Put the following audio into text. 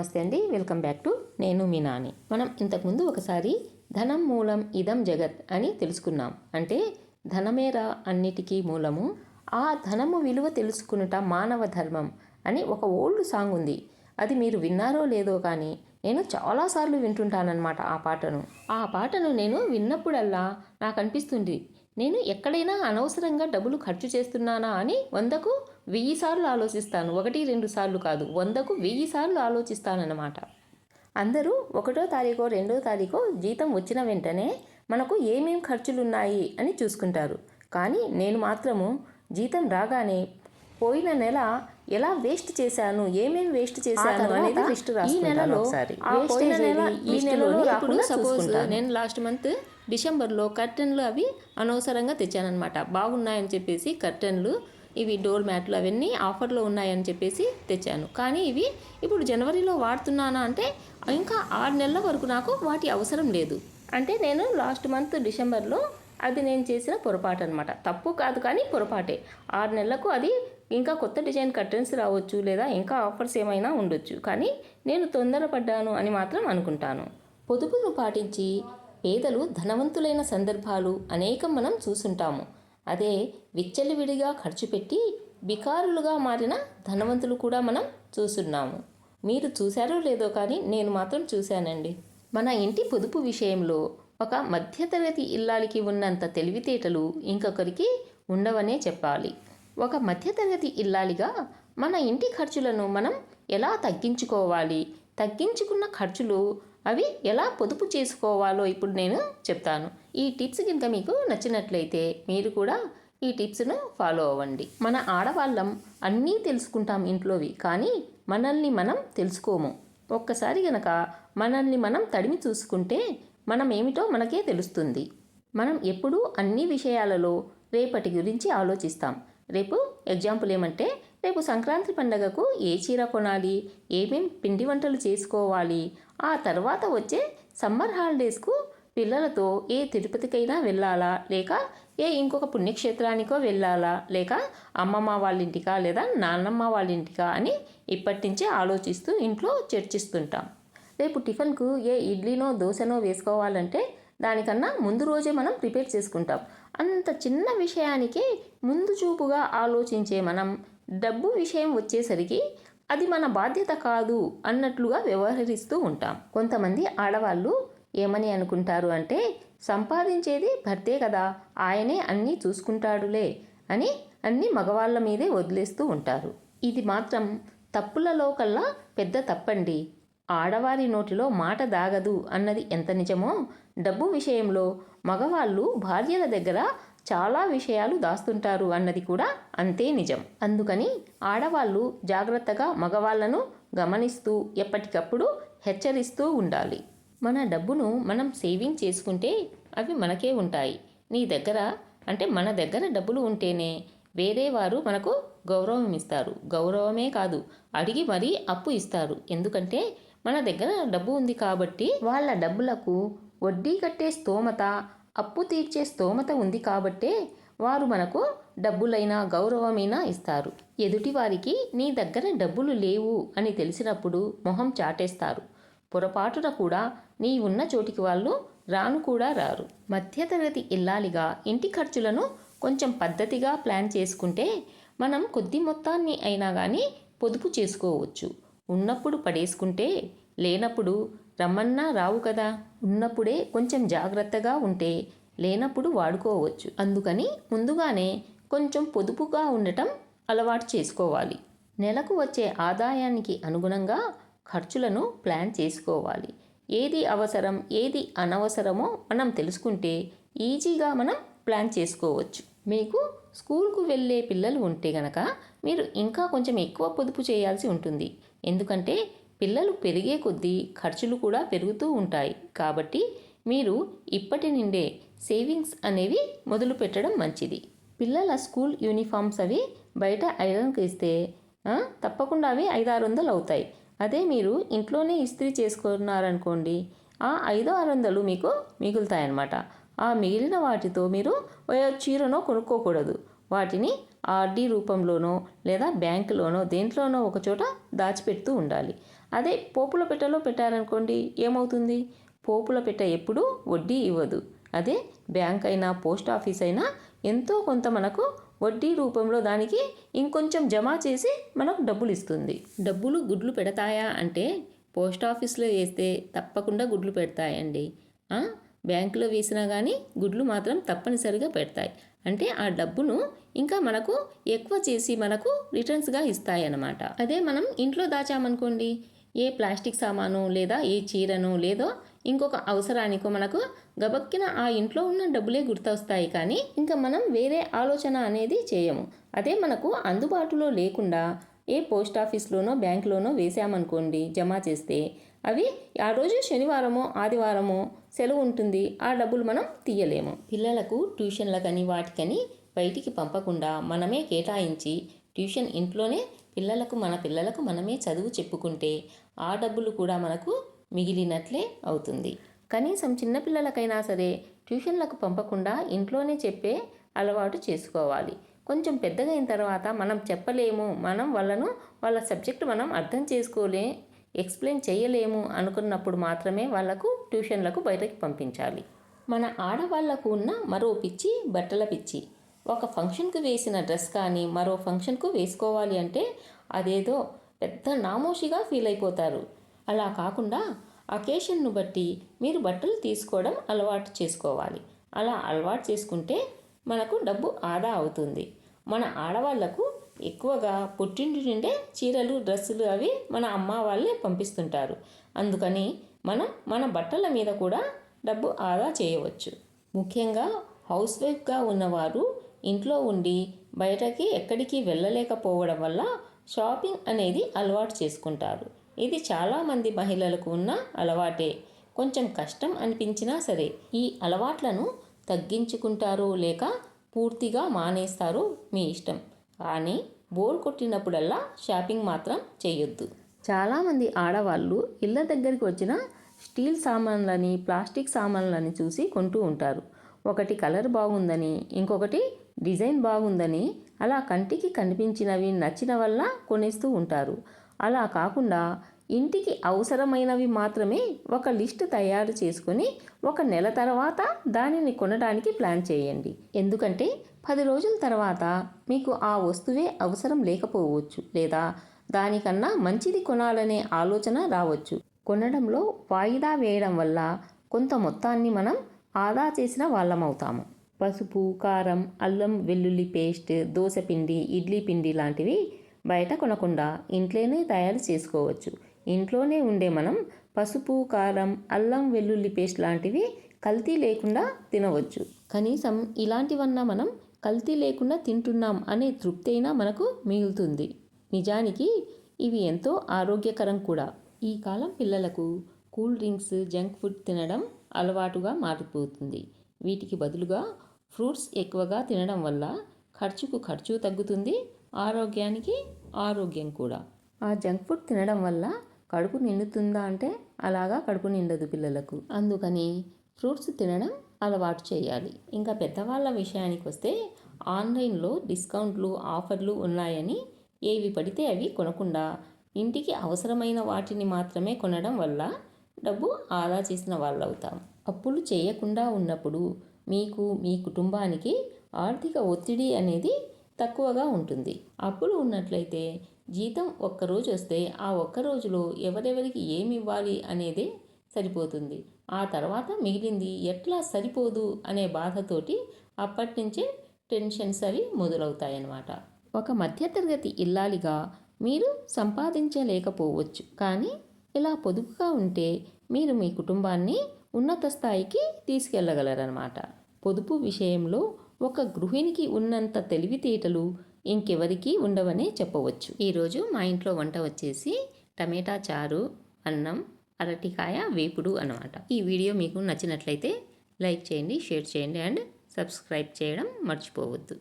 నమస్తే అండి, welcome back to నేను మీ నాని. మనం ఇంతకుముందు ఒకసారి ధనం మూలం ఇదం జగత్ అని తెలుసుకున్నాం. అంటే ధనమేరా అన్నిటికీ మూలము, ఆ ధనము విలువ తెలుసుకునుట మానవ ధర్మం అని ఒక ఓల్డ్ సాంగ్ ఉంది. అది మీరు విన్నారో లేదో కానీ నేను చాలాసార్లు వింటుంటానన్నమాట ఆ పాటను నేను విన్నప్పుడల్లా నాకు అనిపిస్తుంది, నేను ఎక్కడైనా అనవసరంగా డబ్బులు ఖర్చు చేస్తున్నానా అని 100కు 1000 సార్లు ఆలోచిస్తాను. 1-2 సార్లు కాదు, 100కు 1000 సార్లు ఆలోచిస్తానన్నమాట. అందరూ 1వ తారీఖో 2వ తారీఖో జీతం వచ్చిన వెంటనే మనకు ఏమేం ఖర్చులున్నాయి అని చూసుకుంటారు. కానీ నేను మాత్రము జీతం రాగానే పోయిన నెల ఎలా వేస్ట్ చేశాను, ఏమేం వేస్ట్ చేశాను అనేది లిస్ట్ రాసుకుంటాను. ఒకసారి ఈ నెలలో రాకుండా సపోజ్ నేను లాస్ట్ మంత్ డిసెంబర్లో కర్టెన్లు అవి అనవసరంగా తెచ్చానమాట. బాగున్నాయని చెప్పేసి కర్టెన్లు, ఇవి డోర్ మ్యాట్లు అవన్నీ ఆఫర్లో ఉన్నాయని చెప్పేసి తెచ్చాను. కానీ ఇవి ఇప్పుడు జనవరిలో వాడుతున్నానా అంటే ఇంకా 6 నెలల వరకు నాకు వాటి అవసరం లేదు. అంటే నేను లాస్ట్ మంత్ డిసెంబర్లో అది నేను చేసిన పొరపాటు అనమాట. తప్పు కాదు కానీ పొరపాటే. 6 నెలలకు అది ఇంకా కొత్త డిజైన్ కర్టెన్స్ రావచ్చు, లేదా ఇంకా ఆఫర్స్ ఏమైనా ఉండొచ్చు. కానీ నేను తొందరపడ్డాను అని మాత్రం అనుకుంటాను. పొదుపును పాటించి పేదలు ధనవంతులైన సందర్భాలు అనేకం మనం చూసుంటాము. అదే విచ్చలవిడిగా ఖర్చు పెట్టి బికారులుగా మారిన ధనవంతులు కూడా మనం చూస్తున్నాము. మీరు చూశారో లేదో కానీ నేను మాత్రం చూశానండి. మన ఇంటి పొదుపు విషయంలో ఒక మధ్యతరగతి ఇల్లాలికి ఉన్నంత తెలివితేటలు ఇంకొకరికి ఉండవనే చెప్పాలి. ఒక మధ్యతరగతి ఇల్లాలిగా మన ఇంటి ఖర్చులను మనం ఎలా తగ్గించుకోవాలి, తగ్గించుకున్న ఖర్చులు అవి ఎలా పొదుపు చేసుకోవాలో ఇప్పుడు నేను చెప్తాను. ఈ టిప్స్ కనుక మీకు నచ్చినట్లయితే మీరు కూడా ఈ టిప్స్ను ఫాలో అవ్వండి. మన ఆడవాళ్ళం అన్నీ తెలుసుకుంటాం ఇంట్లోవి, కానీ మనల్ని మనం తెలుసుకోము. ఒక్కసారి గనక మనల్ని మనం తడిమి చూసుకుంటే మనం ఏమిటో మనకే తెలుస్తుంది. మనం ఎప్పుడూ అన్ని విషయాలలో రేపటి గురించి ఆలోచిస్తాం. రేపు ఎగ్జాంపుల్ ఏమంటే, రేపు సంక్రాంతి పండగకు ఏ చీర కొనాలి, ఏమేం పిండి వంటలు చేసుకోవాలి, ఆ తర్వాత వచ్చే సమ్మర్ హాలిడేస్కు పిల్లలతో ఏ తిరుపతికైనా వెళ్ళాలా, లేక ఏ ఇంకొక పుణ్యక్షేత్రానికో వెళ్ళాలా, లేక అమ్మమ్మ వాళ్ళ ఇంటికా లేదా నాన్నమ్మ వాళ్ళ ఇంటికా అని ఇప్పటి నుంచే ఆలోచిస్తూ ఇంట్లో చర్చిస్తుంటాం. రేపు టిఫిన్కు ఏ ఇడ్లీనో దోశనో వేసుకోవాలంటే దానికన్నా ముందు రోజే మనం ప్రిపేర్ చేసుకుంటాం. అంత చిన్న విషయానికి ముందు చూపుగా ఆలోచించే మనం డబ్బు విషయం వచ్చేసరికి అది మన బాధ్యత కాదు అన్నట్లుగా వ్యవహరిస్తూ ఉంటాం. కొంతమంది ఆడవాళ్ళు ఏమని అనుకుంటారు అంటే, సంపాదించేది భర్తే కదా, ఆయనే అన్నీ చూసుకుంటాడులే అని అన్నీ మగవాళ్ళ మీదే వదిలేస్తూ ఉంటారు. ఇది మాత్రం తప్పులలో కల్లా పెద్ద తప్పండి. ఆడవారి నోటిలో మాట దాగదు అన్నది ఎంత నిజమో, డబ్బు విషయంలో మగవాళ్ళు భార్యల దగ్గర చాలా విషయాలు దాస్తుంటారు అన్నది కూడా అంతే నిజం. అందుకని ఆడవాళ్ళు జాగ్రత్తగా మగవాళ్లను గమనిస్తూ ఎప్పటికప్పుడు హెచ్చరిస్తూ ఉండాలి. మన డబ్బును మనం సేవింగ్ చేసుకుంటే అవి మనకే ఉంటాయి. నీ దగ్గర అంటే మన దగ్గర డబ్బులు ఉంటేనే వేరే వారు మనకు గౌరవం ఇస్తారు. గౌరవమే కాదు, అడిగి మరీ అప్పు ఇస్తారు. ఎందుకంటే మన దగ్గర డబ్బు ఉంది కాబట్టి, వాళ్ళ డబ్బులకు వడ్డీ కట్టే స్తోమత, అప్పు తీర్చే స్తోమత ఉంది కాబట్టే వారు మనకు డబ్బులైనా గౌరవమైనా ఇస్తారు. ఎదుటివారికి నీ దగ్గర డబ్బులు లేవు అని తెలిసినప్పుడు మొహం చాటేస్తారు. పొరపాటున కూడా నీ ఉన్న చోటికి వాళ్ళు రాను కూడా రారు. మధ్యతరగతి ఇల్లాలిగా ఇంటి ఖర్చులను కొంచెం పద్ధతిగా ప్లాన్ చేసుకుంటే మనం కొద్ది మొత్తాన్ని అయినా కానీ పొదుపు చేసుకోవచ్చు. ఉన్నప్పుడు పడేసుకుంటే లేనప్పుడు రమ్మన్నా రావు కదా. ఉన్నప్పుడే కొంచెం జాగ్రత్తగా ఉంటే లేనప్పుడు వాడుకోవచ్చు. అందుకని ముందుగానే కొంచెం పొదుపుగా ఉండటం అలవాటు చేసుకోవాలి. నెలకు వచ్చే ఆదాయానికి అనుగుణంగా ఖర్చులను ప్లాన్ చేసుకోవాలి. ఏది అవసరం ఏది అనవసరమో మనం తెలుసుకుంటే ఈజీగా మనం ప్లాన్ చేసుకోవచ్చు. మీకు స్కూల్కు వెళ్ళే పిల్లలు ఉంటే గనక మీరు ఇంకా కొంచెం ఎక్కువ పొదుపు చేయాల్సి ఉంటుంది. ఎందుకంటే పిల్లలు పెరిగే కొద్దీ ఖర్చులు కూడా పెరుగుతూ ఉంటాయి. కాబట్టి మీరు ఇప్పటి నుండే సేవింగ్స్ అనేవి మొదలు పెట్టడం మంచిది. పిల్లల స్కూల్ యూనిఫామ్స్ అవి బయట ఐరన్కి ఇస్తే తప్పకుండా అవి 500-600 అవుతాయి. అదే మీరు ఇంట్లోనే ఇస్త్రీ చేసుకున్నారనుకోండి, ఆ 500-600 మీకు మిగులుతాయన్నమాట. ఆ మిగిలిన వాటితో మీరు చీరనో కొనుక్కోకూడదు. వాటిని ఆర్డీ రూపంలోనో లేదా బ్యాంకులోనో దేంట్లోనో ఒక చోట దాచిపెడుతూ ఉండాలి. అదే పోపుల పెట్టెలో పెట్టారనుకోండి ఏమవుతుంది? పోపుల పెట్టె ఎప్పుడూ వడ్డీ ఇవ్వదు. అదే బ్యాంక్ అయినా పోస్ట్ ఆఫీస్ అయినా ఎంతో కొంత మనకు వడ్డీ రూపంలో దానికి ఇంకొంచెం జమ చేసి మనకు డబ్బులు ఇస్తుంది. డబ్బులు గుడ్లు పెడతాయా అంటే పోస్ట్ ఆఫీస్లో వేస్తే తప్పకుండా గుడ్లు పెడతాయండి. బ్యాంకులో వేసినా కానీ గుడ్లు మాత్రం తప్పనిసరిగా పెడతాయి. అంటే ఆ డబ్బును ఇంకా మనకు ఎక్కువ చేసి మనకు రిటర్న్స్గా ఇస్తాయన్నమాట. అదే మనం ఇంట్లో దాచామనుకోండి, ఏ ప్లాస్టిక్ సామాను లేదా ఏ చీరను లేదో ఇంకొక అవసరానికో మనకు గబక్కిన ఆ ఇంట్లో ఉన్న డబ్బులే గుర్తొస్తాయి, కానీ ఇంకా మనం వేరే ఆలోచన అనేది చేయము. అదే మనకు అందుబాటులో లేకుండా ఏ పోస్ట్ ఆఫీస్లోనో బ్యాంకులోనో వేసామనుకోండి జమ చేస్తే, అవి ఆ రోజు శనివారమో ఆదివారమో సెలవు ఉంటుంది, ఆ డబ్బులు మనం తీయలేము. పిల్లలకు ట్యూషన్లకని వాటికని బయటికి పంపకుండా మనమే కేటాయించి ట్యూషన్ ఇంట్లోనే మన పిల్లలకు మనమే చదువు చెప్పుకుంటే ఆ డబ్బులు కూడా మనకు మిగిలినట్లే అవుతుంది. కనీసం చిన్నపిల్లలకైనా సరే ట్యూషన్లకు పంపకుండా ఇంట్లోనే చెప్పే అలవాటు చేసుకోవాలి. కొంచెం పెద్దగా అయిన తర్వాత మనం చెప్పలేము, వాళ్ళ సబ్జెక్టు మనం అర్థం ఎక్స్ప్లెయిన్ చేయలేము అనుకున్నప్పుడు మాత్రమే వాళ్ళకు ట్యూషన్లకు బయటకు పంపించాలి. మన ఆడవాళ్లకు ఉన్న మరో పిచ్చి బట్టల పిచ్చి. ఒక ఫంక్షన్కు వేసిన డ్రెస్ కానీ మరో ఫంక్షన్కు వేసుకోవాలి అంటే అదేదో పెద్ద నామోషిగా ఫీల్ అయిపోతారు. అలా కాకుండా అకేషన్ను బట్టి మీరు బట్టలు తీసుకోవడం అలవాటు చేసుకోవాలి. అలా అలవాటు చేసుకుంటే మనకు డబ్బు ఆదా అవుతుంది. మన ఆడవాళ్లకు ఎక్కువగా పుట్టింటి నుండే చీరలు డ్రెస్సులు అవి మన అమ్మ వాళ్ళే పంపిస్తుంటారు. అందుకని మన బట్టల మీద కూడా డబ్బు ఆదా చేయవచ్చు. ముఖ్యంగా హౌస్ వైఫ్గా ఉన్నవారు ఇంట్లో ఉండి బయటకి ఎక్కడికి వెళ్ళలేకపోవడం వల్ల షాపింగ్ అనేది అలవాటు చేసుకుంటారు. ఇది చాలామంది మహిళలకు ఉన్న అలవాటే. కొంచెం కష్టం అనిపించినా సరే ఈ అలవాట్లను తగ్గించుకుంటారో లేక పూర్తిగా మానేస్తారో మీ ఇష్టం. కానీ బోర్ కొట్టినప్పుడల్లా షాపింగ్ మాత్రం చేయొద్దు. చాలామంది ఆడవాళ్ళు ఇళ్ళ దగ్గరికి వచ్చిన స్టీల్ సామాన్లని ప్లాస్టిక్ సామాన్లని చూసి కొంటూ ఉంటారు. ఒకటి కలర్ బాగుందని, ఇంకొకటి డిజైన్ బాగుందని అలా కంటికి కనిపించినవి నచ్చిన వల్ల కొనేస్తూ ఉంటారు. అలా కాకుండా ఇంటికి అవసరమైనవి మాత్రమే ఒక లిస్ట్ తయారు చేసుకొని 1 నెల తర్వాత దానిని కొనడానికి ప్లాన్ చేయండి. ఎందుకంటే 10 రోజుల తర్వాత మీకు ఆ వస్తువే అవసరం లేకపోవచ్చు, లేదా దానికన్నా మంచిది కొనాలనే ఆలోచన రావచ్చు. కొనడంలో వాయిదా వేయడం వల్ల కొంత మొత్తాన్ని మనం ఆదా చేసిన వాళ్ళమవుతాము. పసుపు, కారం, అల్లం వెల్లుల్లి పేస్ట్, దోసపిండి, ఇడ్లీ పిండి లాంటివి బయట కొనకుండా ఇంట్లోనే తయారు చేసుకోవచ్చు. ఇంట్లోనే ఉండే మనం పసుపు, కారం, అల్లం వెల్లుల్లి పేస్ట్ లాంటివి కల్తీ లేకుండా తినవచ్చు. కనీసం ఇలాంటివన్నా మనం కల్తీ లేకుండా తింటున్నాం అనే తృప్తి అయినా మనకు మిగులుతుంది. నిజానికి ఇవి ఎంతో ఆరోగ్యకరం కూడా. ఈ కాలం పిల్లలకు కూల్ డ్రింక్స్, జంక్ ఫుడ్ తినడం అలవాటుగా మారిపోతుంది. వీటికి బదులుగా ఫ్రూట్స్ ఎక్కువగా తినడం వల్ల ఖర్చు తగ్గుతుంది, ఆరోగ్యానికి ఆరోగ్యం కూడా. ఆ జంక్ ఫుడ్ తినడం వల్ల కడుపు నిండుతుందా అంటే అలాగా కడుపు నిండదు పిల్లలకు. అందుకని ఫ్రూట్స్ తినడం అలవాటు చేయాలి. ఇంకా పెద్దవాళ్ళ విషయానికి వస్తే ఆన్లైన్లో డిస్కౌంట్లు, ఆఫర్లు ఉన్నాయని ఏవి పడితే అవి కొనకుండా ఇంటికి అవసరమైన వాటిని మాత్రమే కొనడం వల్ల డబ్బు ఆదా చేసిన వాళ్ళు అవుతాం. అప్పులు చేయకుండా ఉన్నప్పుడు మీకు, మీ కుటుంబానికి ఆర్థిక ఒత్తిడి అనేది తక్కువగా ఉంటుంది. అప్పులు ఉన్నట్లయితే జీతం ఒక్కరోజు వస్తే ఆ ఒక్కరోజులో ఎవరెవరికి ఏమి ఇవ్వాలి అనేదే సరిపోతుంది. ఆ తర్వాత మిగిలింది ఎట్లా సరిపోదు అనే బాధతోటి అప్పటినుంచే టెన్షన్స్ అవి మొదలవుతాయన్నమాట. ఒక మధ్యతరగతి ఇల్లాలిగా మీరు సంపాదించలేకపోవచ్చు, కానీ ఇలా పొదుపుగా ఉంటే మీరు మీ కుటుంబాన్ని ఉన్నత స్థాయికి తీసుకెళ్ళగలరన్నమాట. పొదుపు విషయంలో ఒక గృహిణికి ఉన్నంత తెలివితేటలు ఇంకెవరికీ ఉండవనే చెప్పవచ్చు. ఈరోజు మా ఇంట్లో వంట వచ్చేసి టమాటా చారు, అన్నం, అరటికాయ వేపుడు అన్నమాట. ఈ వీడియో మీకు నచ్చినట్లయితే లైక్ చేయండి, షేర్ చేయండి అండ్ సబ్స్క్రైబ్ చేయడం మర్చిపోవద్దు.